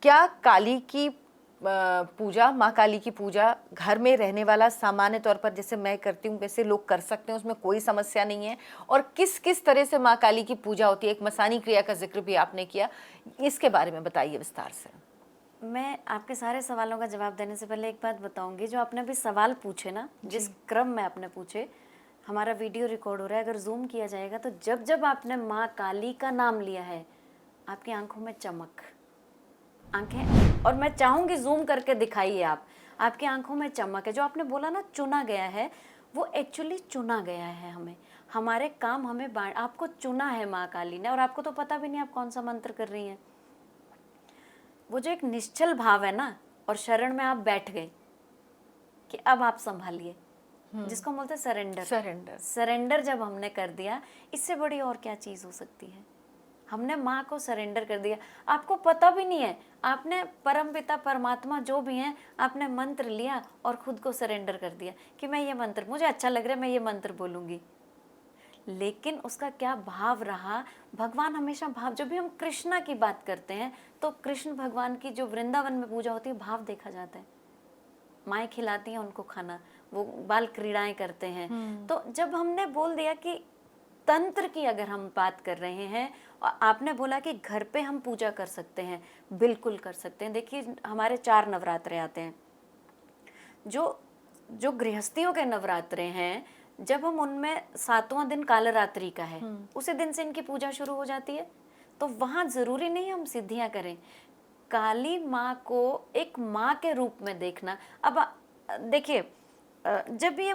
क्या काली की पूजा, माँ काली की पूजा घर में रहने वाला सामान्य तौर पर जैसे मैं करती हूँ वैसे लोग कर सकते हैं, उसमें कोई समस्या नहीं है? और किस किस तरह से माँ काली की पूजा होती है? एक मसानी क्रिया का जिक्र भी आपने किया, इसके बारे में बताइए विस्तार से। मैं आपके सारे सवालों का जवाब देने से पहले एक बात बताऊंगी। जो आपने अभी सवाल पूछे ना, जिस क्रम में आपने पूछे, हमारा वीडियो रिकॉर्ड हो रहा है, अगर जूम किया जाएगा तो जब जब आपने माँ काली का नाम लिया है, आपकी आंखों में चमक, आंखें, और मैं चाहूंगी जूम करके दिखाइए आप, आपकी आंखों में चमक है। जो आपने बोला ना चुना गया है, वो एक्चुअली चुना गया है हमें, हमारे काम हमें आपको चुना है माँ काली ने, और आपको तो पता भी नहीं आप कौन सा मंत्र कर रही हैं। वो जो एक निश्चल भाव है ना, और शरण में आप बैठ गए कि अब आप संभालिए, जिसको हम बोलते हैं सरेंडर। सरेंडर जब हमने कर दिया, इससे बड़ी और क्या चीज हो सकती है? हमने माँ को सरेंडर कर दिया, आपको पता भी नहीं है, आपने परमपिता परमात्मा जो भी हैं, आपने मंत्र लिया और खुद को सरेंडर कर दिया कि मैं ये मंत्र, मुझे अच्छा लग रहा है, मैं ये मंत्र बोलूंगी। लेकिन उसका क्या भाव रहा? भगवान हमेशा भाव, जब भी हम कृष्णा की बात करते हैं तो कृष्ण भगवान की जो वृंदावन में पूजा होती है, भाव देखा जाता है। माएँ खिलाती हैं उनको खाना, वो बाल क्रीड़ाएं करते हैं। तो जब हमने बोल दिया कि तंत्र की अगर हम बात कर रहे हैं, और आपने बोला कि घर पे हम पूजा कर सकते हैं, बिल्कुल कर सकते हैं। देखिए हमारे 4 नवरात्रे आते हैं, जो जो गृहस्थियों के नवरात्रे हैं, जब हम उनमें 7वां दिन कालरात्रि का है, उसी दिन से इनकी पूजा शुरू हो जाती है। तो वहाँ जरूरी नहीं हम सिद्धियां करें, काली माँ को एक माँ के रूप में देखना। अब देखिए, जब ये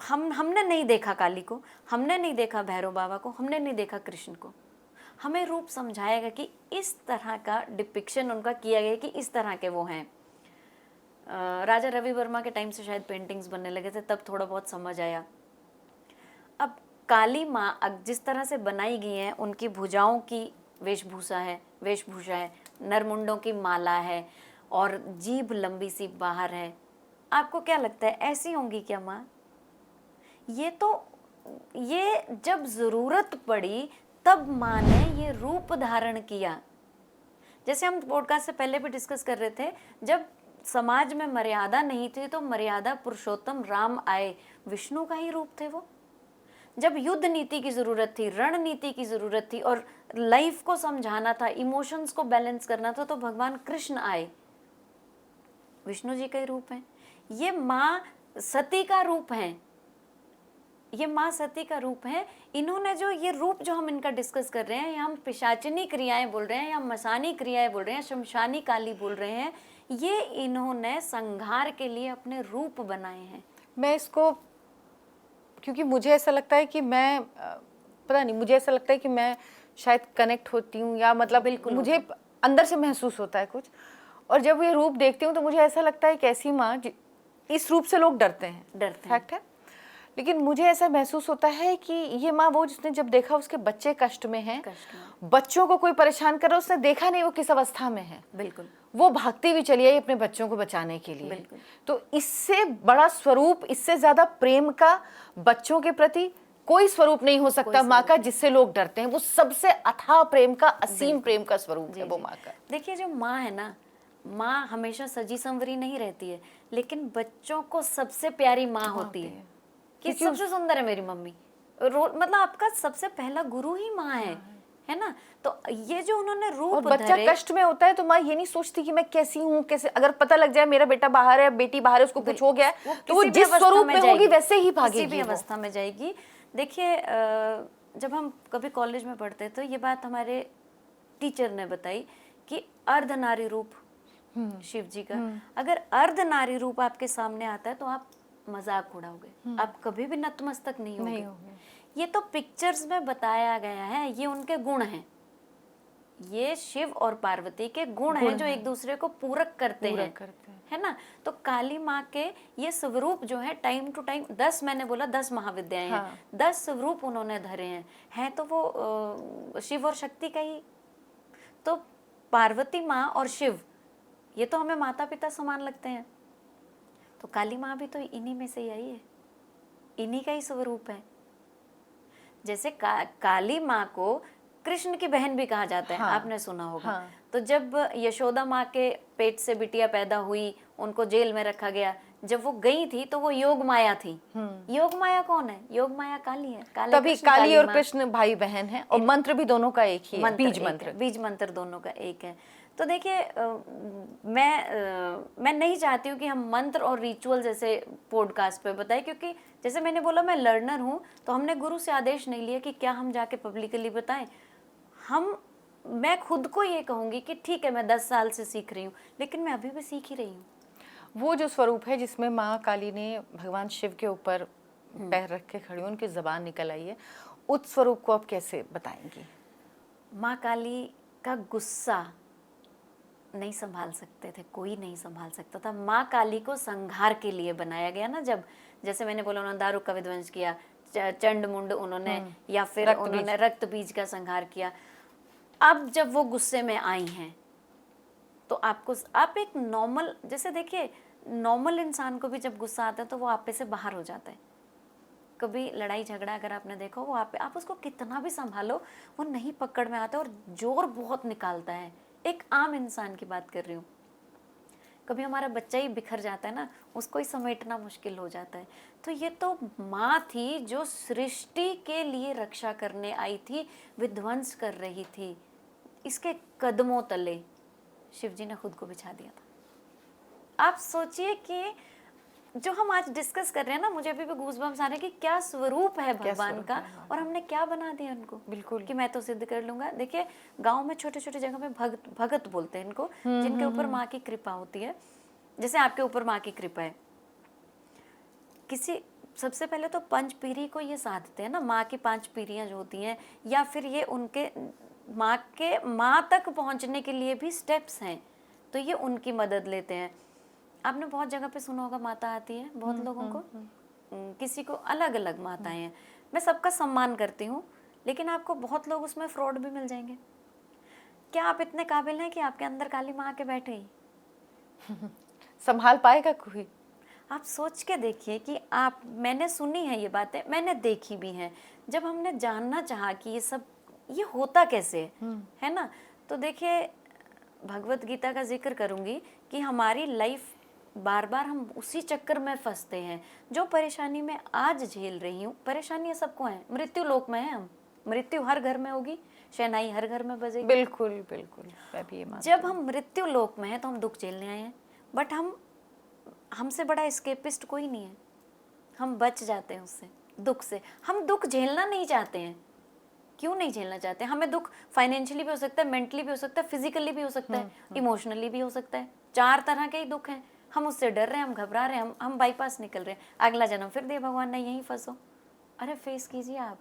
हमने नहीं देखा काली को, हमने नहीं देखा भैरव बाबा को, हमने नहीं देखा कृष्ण को, हमें रूप समझाएगा कि इस तरह का डिपिक्शन उनका किया गया कि इस तरह के वो हैं। राजा रवि वर्मा के टाइम से शायद पेंटिंग्स बनने लगे थे, तब थोड़ा बहुत समझ आया। अब काली माँ जिस तरह से बनाई गई हैं, उनकी भुजाओं की वेशभूषा है, नरमुंडों की माला है, और जीभ लंबी सी बाहर है। आपको क्या लगता है ऐसी होंगी क्या माँ? ये जब जरूरत पड़ी तब माँ ने ये रूप धारण किया। जैसे हम पॉडकास्ट से पहले भी डिस्कस कर रहे थे, जब समाज में मर्यादा नहीं थी तो मर्यादा पुरुषोत्तम राम आए, विष्णु का ही रूप थे वो। जब युद्ध नीति की जरूरत थी, रणनीति की जरूरत थी, और लाइफ को समझाना था, इमोशंस को बैलेंस करना था, तो भगवान कृष्ण आए, विष्णु जी का ही रूप है। ये माँ सती का रूप है, ये माँ सती का रूप है। इन्होंने जो ये रूप जो हम इनका डिस्कस कर रहे हैं, या हम पिशाचिनी क्रियाएं बोल रहे हैं, या मसानी क्रियाएं बोल रहे हैं, शमशानी काली बोल रहे हैं, ये इन्होंने संहार के लिए अपने रूप बनाए हैं। मैं इसको, क्योंकि मुझे ऐसा लगता है कि मैं पता नहीं, मुझे ऐसा लगता है कि मैं शायद कनेक्ट होती हूँ, या मतलब बिल्कुल मुझे अंदर से महसूस होता है कुछ, और जब ये रूप देखती हूँ तो मुझे ऐसा लगता है कि ऐसी माँ, इस रूप से लोग डरते हैं, फैक्ट है, लेकिन मुझे ऐसा महसूस होता है कि ये माँ वो जिसने जब देखा उसके बच्चे कष्ट में हैं, बच्चों को कोई परेशान कर रहा है, उसने देखा नहीं वो किस अवस्था में है, बिल्कुल वो भागती भी चली आई अपने बच्चों को बचाने के लिए। तो इससे बड़ा स्वरूप, इससे ज्यादा प्रेम का बच्चों के प्रति कोई स्वरूप नहीं हो सकता माँ का, जिससे लोग डरते हैं। वो सबसे अथाह प्रेम का, असीम प्रेम का स्वरूप है वो माँ का। देखिए जो माँ है ना, माँ हमेशा सजी संवरी नहीं रहती है, लेकिन बच्चों को सबसे प्यारी माँ होती है कि सबसे सुंदर है मेरी मम्मी। मतलब आपका सबसे पहला गुरु ही माँ है ना। तो ये जो उन्होंने रूप, और बच्चा कष्ट में होता है तो माँ ये नहीं सोचती कि मैं कैसी हूँ, कैसे, अगर पता लग जाए मेरा बेटा बाहर है, बेटी बाहर है, उसको कुछ हो गया है, तो वो जिस स्वरूप में होगी वैसे ही भागेगी, किसी भी अवस्था में जाएगी। देखिए जब हम कभी कॉलेज में पढ़ते तो ये बात हमारे टीचर ने बताई कि अर्धनारी रूप शिव जी का, अगर अर्धनारी रूप आपके सामने आता है तो आप मजाक उड़ाओगे, आप कभी भी नतमस्तक नहीं होगे। ये तो पिक्चर्स में बताया गया है, ये उनके गुण हैं, ये शिव और पार्वती के गुण हैं जो एक दूसरे को पूरक करते हैं, है ना। तो काली माँ के ये स्वरूप जो है टाइम टू टाइम, 10 मैंने बोला 10 महाविद्याएं हैं, 10 स्वरूप उन्होंने धरे हैं तो वो शिव और शक्ति का ही। तो पार्वती माँ और शिव ये तो हमें माता पिता समान लगते हैं, तो काली माँ भी तो इन्हीं में से ही आई है, इन्हीं का ही स्वरूप है। जैसे काली माँ को कृष्ण की बहन भी कहा जाता है, हाँ, आपने सुना होगा। हाँ। तो जब यशोदा माँ के पेट से बिटिया पैदा हुई, उनको जेल में रखा गया, जब वो गई थी तो वो योग माया थी। योग माया कौन है? योग माया काली है। काले तभी कृष्ण, काली और माँ। कृष्ण भाई बहन हैं और मंत्र भी दोनों का एक ही है, बीज एक मंत्र। है, बीज मंत्र दोनों का एक है। तो देखिए मैं नहीं चाहती हूँ कि हम मंत्र और रिचुअल जैसे पॉडकास्ट पे बताएं, क्योंकि जैसे मैंने बोला मैं लर्नर हूँ, तो हमने गुरु से आदेश नहीं लिया कि क्या हम जाके पब्लिकली बताएं। मैं खुद को ये कहूँगी कि ठीक है, मैं 10 साल से सीख रही हूँ, लेकिन मैं अभी भी सीख ही रही हूँ। वो जो स्वरूप है जिसमें माँ काली ने भगवान शिव के ऊपर पैर रख के खड़ी, उनकी जबान निकल आई है, उस स्वरूप को आप कैसे बताएंगी? माँ काली का गुस्सा नहीं संभाल सकते थे, कोई नहीं संभाल सकता था। माँ काली को संहार के लिए बनाया गया ना, जब जैसे मैंने बोला उन्होंने दारू का विध्वंस किया, चंड मुंड उन्होंने, या फिर उन्होंने रक्त बीज का संहार किया। अब जब वो गुस्से में आई हैं तो आप एक नॉर्मल, जैसे देखिए नॉर्मल इंसान को भी जब गुस्सा आता है तो वो आप पे से बाहर हो जाता है। कभी लड़ाई झगड़ा अगर आपने देखा वो आप उसको कितना भी संभालो वो नहीं पकड़ में आता और जोर बहुत निकालता है। एक आम इंसान की बात कर रही हूँ। कभी हमारा बच्चा ही बिखर जाता है ना, उसको ही समेटना मुश्किल हो जाता है। तो ये तो माँ थी जो सृष्टि के लिए रक्षा करने आई थी, विध्वंस कर रही थी। इसके कदमों तले शिव जी ने खुद को बिछा दिया था। आप सोचिए कि जो हम आज डिस्कस कर रहे हैं ना, मुझे अभी भी गूज़बम्स आ रहे हैं कि क्या स्वरूप है भगवान का, और हमने क्या बना दिया उनको। बिल्कुल कि मैं तो सिद्ध कर लूंगा। देखिए गांव में छोटे छोटे जगह में भगत बोलते हैं इनको, जिनके ऊपर माँ की कृपा होती है। जैसे आपके ऊपर माँ की कृपा है, सबसे पहले तो पंच पीढ़ी को ये साधते हैं ना, माँ की 5 पीढ़ियाँ जो होती हैं, या फिर ये उनके माँ तक पहुँचने के लिए भी स्टेप्स हैं, तो ये उनकी मदद लेते हैं। आपने बहुत जगह पे सुना होगा माता आती है बहुत लोगों को, किसी को अलग अलग माताएं हैं। मैं सबका सम्मान करती हूँ, लेकिन आपको बहुत लोग उसमें फ्रॉड भी मिल जाएंगे। क्या आप इतने काबिल हैं कि आपके अंदर काली माँ के बैठे ही संभाल पाएगा कोई? आप सोच के देखिए कि मैंने सुनी है ये बातें, मैंने देखी भी हैं। जब हमने जानना चाहा कि ये होता कैसे है ना, तो देखिए भगवत गीता का जिक्र करूंगी कि हमारी लाइफ बार बार हम उसी चक्कर में फंसते हैं। जो परेशानी मैं आज झेल रही हूँ, परेशानियाँ सबको हैं, मृत्यु लोक में है हम, मृत्यु हर घर में होगी, शहनाई हर घर में बजेगी। बिल्कुल बिल्कुल, मैं भी ये मानती जब हम मृत्यु लोक में हैं तो हम दुख झेलने आए हैं, बट हमसे बड़ा एस्केपिस्ट कोई नहीं है। हम बच जाते हैं उससे, दुख से। हम दुख झेलना नहीं चाहते हैं। क्यों नहीं झेलना चाहते? हमें दुख फाइनेंशियली भी हो सकता है, मेंटली भी हो सकता है, फिजिकली भी हो सकता है, इमोशनली भी हो सकता है। 4 तरह के ही दुख हैं। हम उससे डर रहे हैं, हम घबरा रहे हैं, हम बाईपास निकल रहे हैं। अगला जन्म फिर दे भगवान, नहीं यहीं फंसो। अरे फेस कीजिए आप।